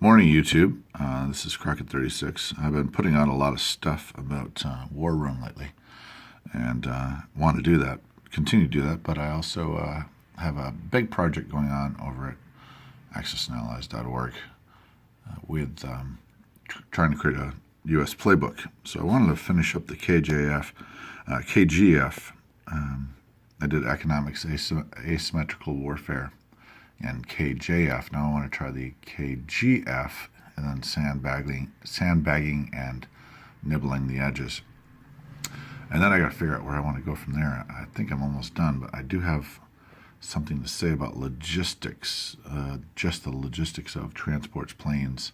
Morning, YouTube. This is Crockett36. I've been putting out a lot of stuff about War Room lately, and want to do that, continue to do that, but I also have a big project going on over at accessanallies.org with trying to create a U.S. playbook. So I wanted to finish up the KGF. I did economics, asymmetrical warfare, and KJF. Now I want to try the KGF, and then sandbagging and nibbling the edges. And then I got to figure out where I want to go from there. I think I'm almost done, but I do have something to say about logistics, just the logistics of transports, planes,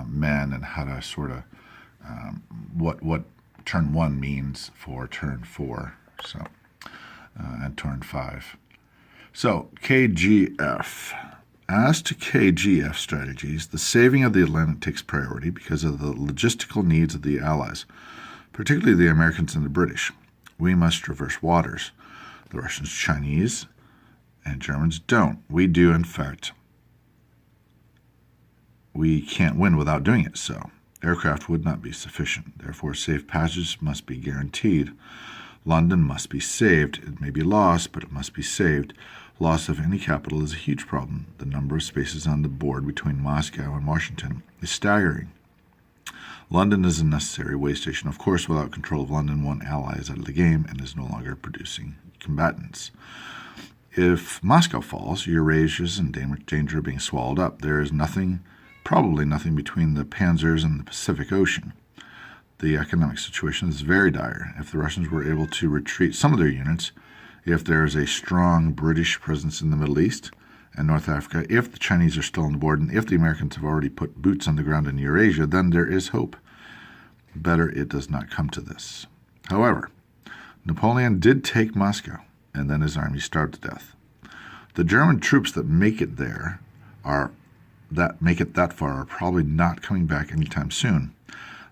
men, and how to sort of what turn 1 means for turn 4, so and turn 5. So, KGF. As to KGF strategies, the saving of the Atlantic takes priority because of the logistical needs of the Allies, particularly the Americans and the British. We must traverse waters. The Russians, Chinese, and Germans don't. We do, in fact. We can't win without doing it so. Aircraft would not be sufficient. Therefore, safe passage must be guaranteed. London must be saved. It may be lost, but it must be saved. Loss of any capital is a huge problem. The number of spaces on the board between Moscow and Washington is staggering. London is a necessary way station. Of course, without control of London, one ally is out of the game and is no longer producing combatants. If Moscow falls, Eurasia is in danger of being swallowed up. There is probably nothing between the Panzers and the Pacific Ocean. The economic situation is very dire. If the Russians were able to retreat some of their units, if there is a strong British presence in the Middle East and North Africa, if the Chinese are still on the board, and if the Americans have already put boots on the ground in Eurasia, then there is hope. Better it does not come to this. However, Napoleon did take Moscow, and then his army starved to death. The German troops that make it that far are probably not coming back anytime soon.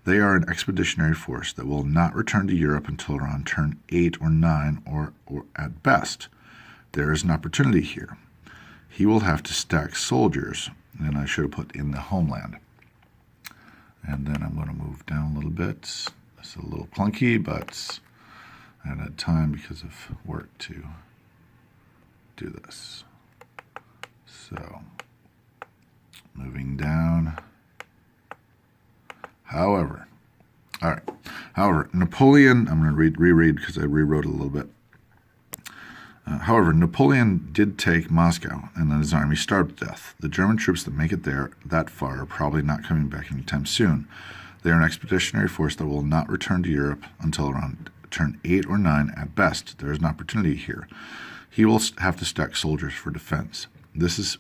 They are an expeditionary force that will not return to Europe until around turn 8 or 9, or at best. There is an opportunity here. He will have to stack soldiers, and I should have put in the homeland. And then I'm going to move down a little bit. It's a little clunky, but I haven't had time because of work to do this. So, moving down. However, Napoleon, I'm going to reread because I rewrote it a little bit. However, Napoleon did take Moscow, and then his army starved to death. The German troops that make it that far are probably not coming back anytime soon. They are an expeditionary force that will not return to Europe until around turn 8 or 9 at best. There is an opportunity here. He will have to stack soldiers for defense. This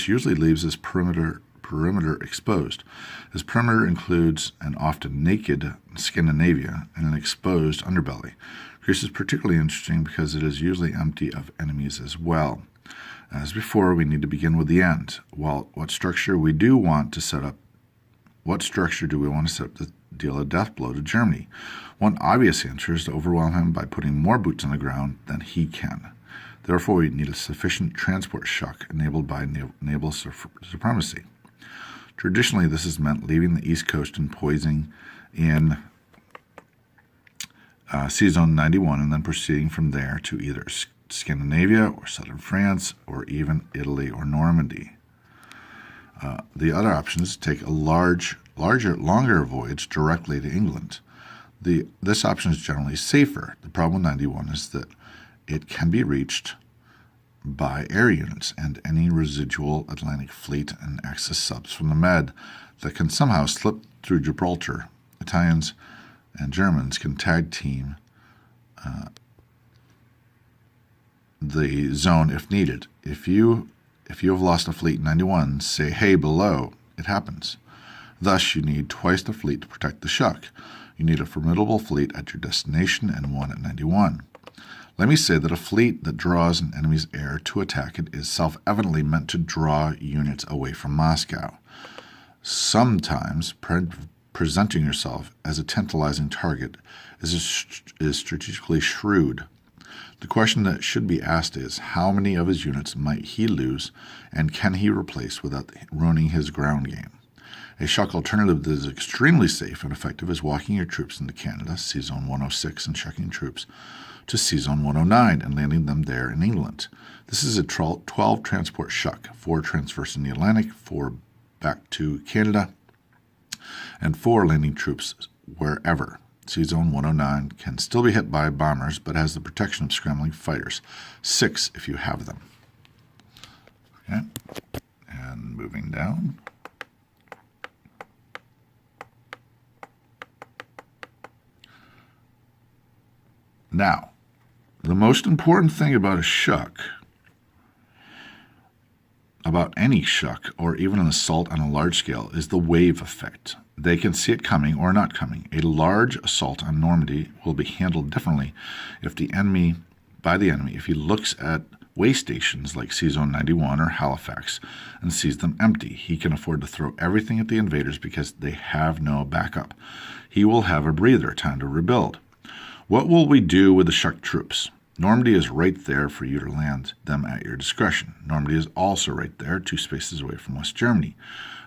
usually leaves his perimeter exposed. His perimeter includes an often naked Scandinavia and an exposed underbelly. Greece is particularly interesting because it is usually empty of enemies as well. As before, we need to begin with the end. What structure do we want to set up to deal a death blow to Germany? One obvious answer is to overwhelm him by putting more boots on the ground than he can. Therefore, we need a sufficient transport shock enabled by naval supremacy. Traditionally, this has meant leaving the East Coast and poising in Sea Zone 91 and then proceeding from there to either Scandinavia or southern France or even Italy or Normandy. The other option is to take a longer voyage directly to England. This option is generally safer. The problem with 91 is that it can be reached by air units and any residual Atlantic fleet and Axis subs from the Med that can somehow slip through Gibraltar. Italians and Germans can tag team the zone if needed. If you have lost a fleet in 91, say hey below. It happens. Thus, you need twice the fleet to protect the shock. You need a formidable fleet at your destination and one at 91. Let me say that a fleet that draws an enemy's air to attack it is self-evidently meant to draw units away from Moscow. Sometimes presenting yourself as a tantalizing target is strategically shrewd. The question that should be asked is, how many of his units might he lose, and can he replace without ruining his ground game? A shock alternative that is extremely safe and effective is walking your troops into Canada, C-Zone 106, and shucking troops to C-Zone 109 and landing them there in England. This is a 12 transport shuck, 4 transversing the Atlantic, 4 back to Canada, and 4 landing troops wherever. C-Zone 109 can still be hit by bombers, but has the protection of scrambling fighters. 6 if you have them. Okay. And moving down. Now, the most important thing about a shuck, about any shuck or even an assault on a large scale, is the wave effect. They can see it coming or not coming. A large assault on Normandy will be handled differently if he looks at way stations like C-Zone 91 or Halifax and sees them empty. He can afford to throw everything at the invaders because they have no backup. He will have a breather, time to rebuild. What will we do with the shuck troops? Normandy is right there for you to land them at your discretion. Normandy is also right there, 2 spaces away from West Germany.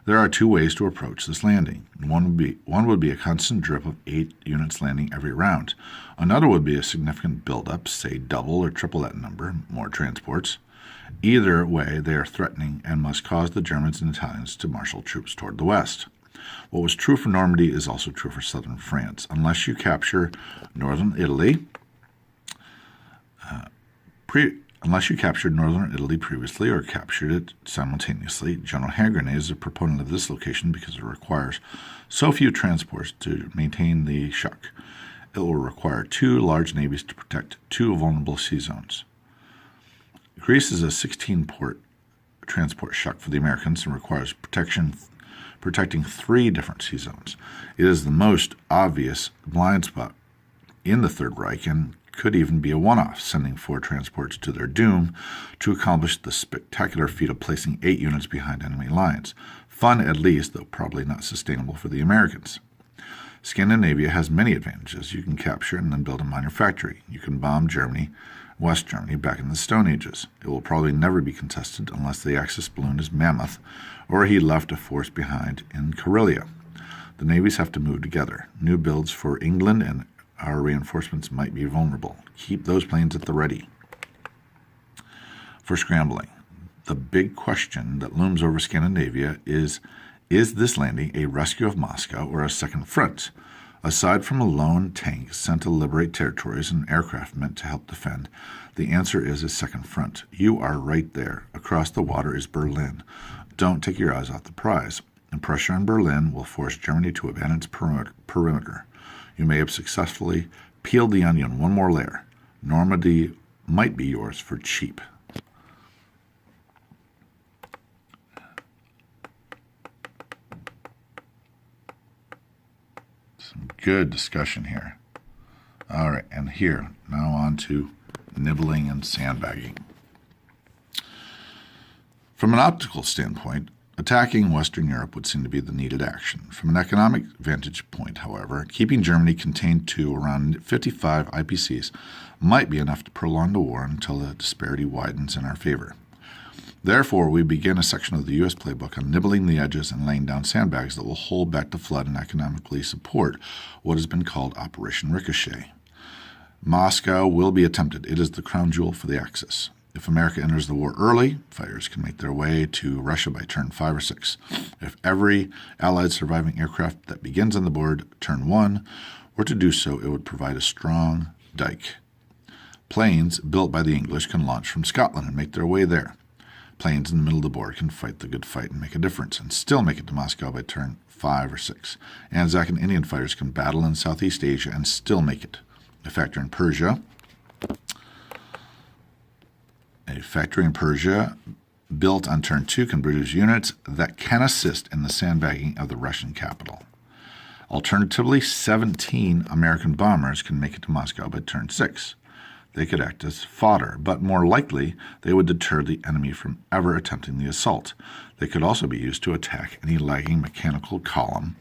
There are 2 ways to approach this landing. One would be a constant drip of 8 units landing every round. Another would be a significant buildup, say double or triple that number, more transports. Either way, they are threatening and must cause the Germans and Italians to marshal troops toward the west. What was true for Normandy is also true for southern France. Unless you capture northern Italy, unless you captured northern Italy previously or captured it simultaneously, General hand grenade is a proponent of this location because it requires so few transports to maintain the shuck. It will require 2 large navies to protect 2 vulnerable sea zones. Greece is a 16-port transport shuck for the Americans and requires protecting 3 different sea zones. It is the most obvious blind spot in the Third Reich and could even be a one-off, sending 4 transports to their doom to accomplish the spectacular feat of placing 8 units behind enemy lines. Fun at least, though probably not sustainable for the Americans. Scandinavia has many advantages. You can capture and then build a minor factory. You can bomb Germany, West Germany, back in the Stone Ages. It will probably never be contested unless the Axis balloon is mammoth or he left a force behind in Karelia. The navies have to move together. New builds for England and our reinforcements might be vulnerable. Keep those planes at the ready. For scrambling, the big question that looms over Scandinavia is this landing a rescue of Moscow or a second front? Aside from a lone tank sent to liberate territories and aircraft meant to help defend, the answer is a second front. You are right there. Across the water is Berlin. Don't take your eyes off the prize. And pressure on Berlin will force Germany to abandon its perimeter. You may have successfully peeled the onion one more layer. Normandy might be yours for cheap. Some good discussion here. All right, and here, now on to nibbling and sandbagging. From an optical standpoint, attacking Western Europe would seem to be the needed action. From an economic vantage point, however, keeping Germany contained to around 55 IPCs might be enough to prolong the war until the disparity widens in our favor. Therefore, we begin a section of the U.S. playbook on nibbling the edges and laying down sandbags that will hold back the flood and economically support what has been called Operation Ricochet. Moscow will be attempted. It is the crown jewel for the Axis. If America enters the war early, fighters can make their way to Russia by turn 5 or 6. If every Allied surviving aircraft that begins on the board turn 1 were to do so, it would provide a strong dike. Planes built by the English can launch from Scotland and make their way there. Planes in the middle of the board can fight the good fight and make a difference, and still make it to Moscow by turn 5 or 6. Anzac and Indian fighters can battle in Southeast Asia and still make it. A factory in Persia built on turn 2 can produce units that can assist in the sandbagging of the Russian capital. Alternatively, 17 American bombers can make it to Moscow by turn 6. They could act as fodder, but more likely they would deter the enemy from ever attempting the assault. They could also be used to attack any lagging mechanical column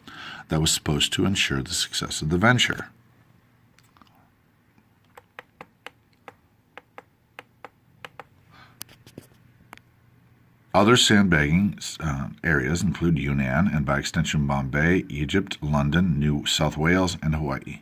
that was supposed to ensure the success of the venture. Other sandbagging areas include Yunnan and, by extension, Bombay, Egypt, London, New South Wales, and Hawaii.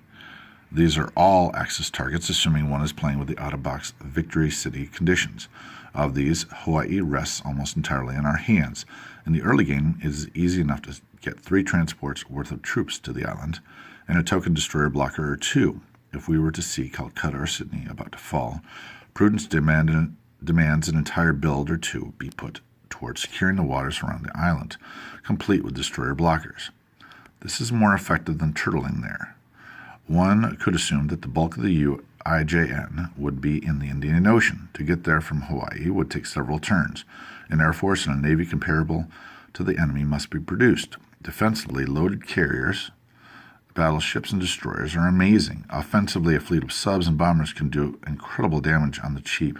These are all Axis targets, assuming one is playing with the out-of-box Victory City conditions. Of these, Hawaii rests almost entirely in our hands. In the early game, it is easy enough to get 3 transports worth of troops to the island, and a token destroyer blocker or 2. If we were to see Calcutta or Sydney about to fall, prudence demands an entire build or 2 be put towards securing the waters around the island, complete with destroyer blockers. This is more effective than turtling there. One could assume that the bulk of the UIJN would be in the Indian Ocean. To get there from Hawaii would take several turns. An air force and a navy comparable to the enemy must be produced. Defensively, loaded carriers, battleships, and destroyers are amazing. Offensively, a fleet of subs and bombers can do incredible damage on the cheap,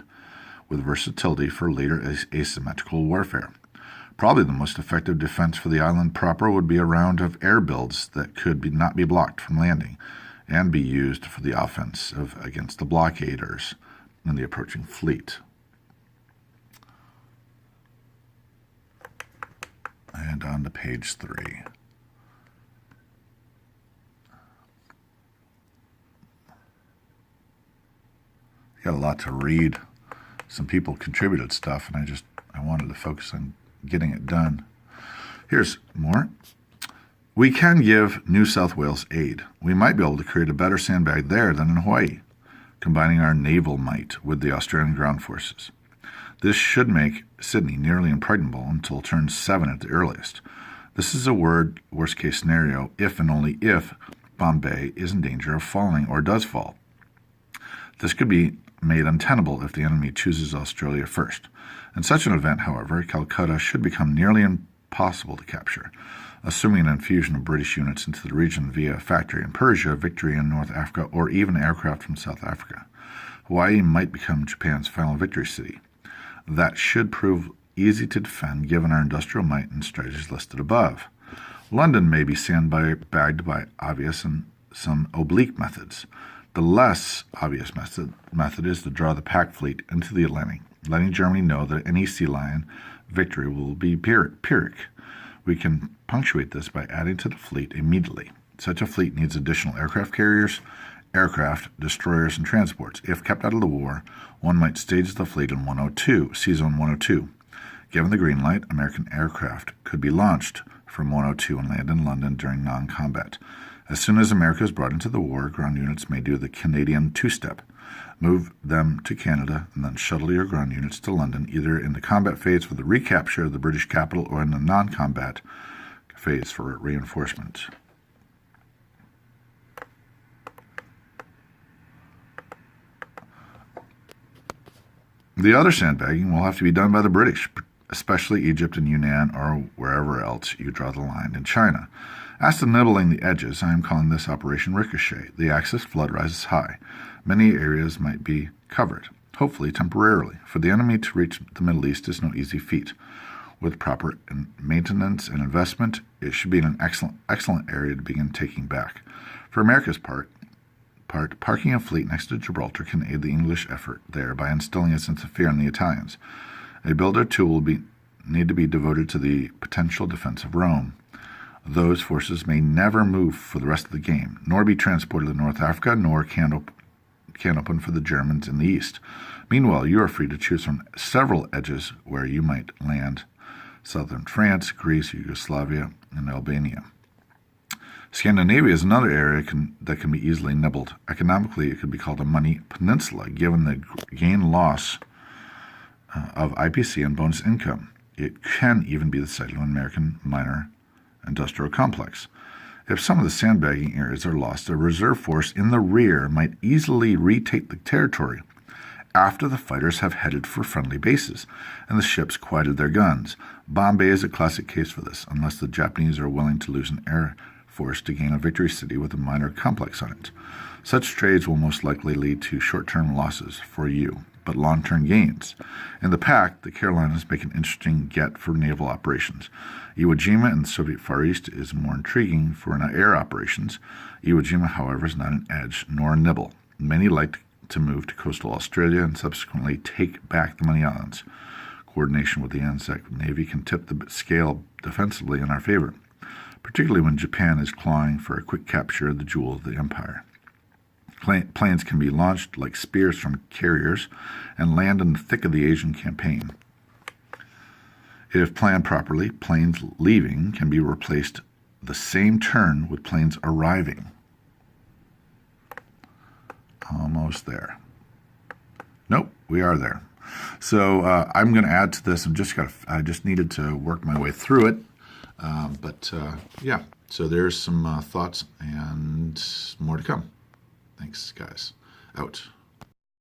with versatility for later asymmetrical warfare. Probably the most effective defense for the island proper would be a round of air builds that could not be blocked from landing, and be used for the offensive against the blockaders and the approaching fleet. And on to page 3. Got a lot to read. Some people contributed stuff, and I wanted to focus on getting it done. Here's more. We can give New South Wales aid. We might be able to create a better sandbag there than in Hawaii, combining our naval might with the Australian ground forces. This should make Sydney nearly impregnable until turn 7 at the earliest. This is a worst-case scenario if and only if Bombay is in danger of falling or does fall. This could be made untenable if the enemy chooses Australia first. In such an event, however, Calcutta should become nearly impossible to capture. Assuming an infusion of British units into the region via a factory in Persia, victory in North Africa, or even aircraft from South Africa, Hawaii might become Japan's final victory city. That should prove easy to defend given our industrial might and strategies listed above. London may be sandbagged by obvious and some oblique methods. The less obvious method is to draw the pack fleet into the Atlantic, letting Germany know that any sea lion victory will be Pyrrhic. We can punctuate this by adding to the fleet immediately. Such a fleet needs additional aircraft carriers, aircraft, destroyers, and transports. If kept out of the war, one might stage the fleet in Sea Zone 102. Given the green light, American aircraft could be launched from 102 and land in London during non-combat. As soon as America is brought into the war, ground units may do the Canadian two-step. Move them to Canada, and then shuttle your ground units to London, either in the combat phase for the recapture of the British capital or in the non-combat phase for reinforcement. The other sandbagging will have to be done by the British, especially Egypt and Yunnan or wherever else you draw the line in China. As to nibbling the edges, I am calling this Operation Ricochet. The Axis flood rises high. Many areas might be covered, hopefully temporarily. For the enemy to reach the Middle East is no easy feat. With proper maintenance and investment, it should be an excellent area to begin taking back. For America's part, parking a fleet next to Gibraltar can aid the English effort there by instilling a sense of fear in the Italians. A build or two will need to be devoted to the potential defense of Rome. Those forces may never move for the rest of the game, nor be transported to North Africa, nor can open for the Germans in the east. Meanwhile, you are free to choose from several edges where you might land: southern France, Greece, Yugoslavia, and Albania. Scandinavia is another area that can be easily nibbled. Economically, it could be called a money peninsula, given the gain-loss of IPC and bonus income. It can even be the site of an American minor industrial complex. If some of the sandbagging areas are lost, a reserve force in the rear might easily retake the territory after the fighters have headed for friendly bases and the ships quieted their guns. Bombay is a classic case for this, unless the Japanese are willing to lose an air force to gain a victory city with a minor complex on it. Such trades will most likely lead to short-term losses for you, but long-term gains. In the pack, the Carolinas make an interesting get for naval operations. Iwo Jima in the Soviet Far East is more intriguing for air operations. Iwo Jima, however, is not an edge nor a nibble. Many like to move to coastal Australia and subsequently take back the Money Islands. coordination with the ANZAC Navy can tip the scale defensively in our favor, particularly when Japan is clawing for a quick capture of the jewel of the empire. Planes can be launched like spears from carriers and land in the thick of the Asian campaign. If planned properly, planes leaving can be replaced the same turn with planes arriving. Almost there. Nope, we are there. So I'm going to add to this. I just needed to work my way through it. Yeah, so there's some thoughts and more to come. Thanks, guys. Out.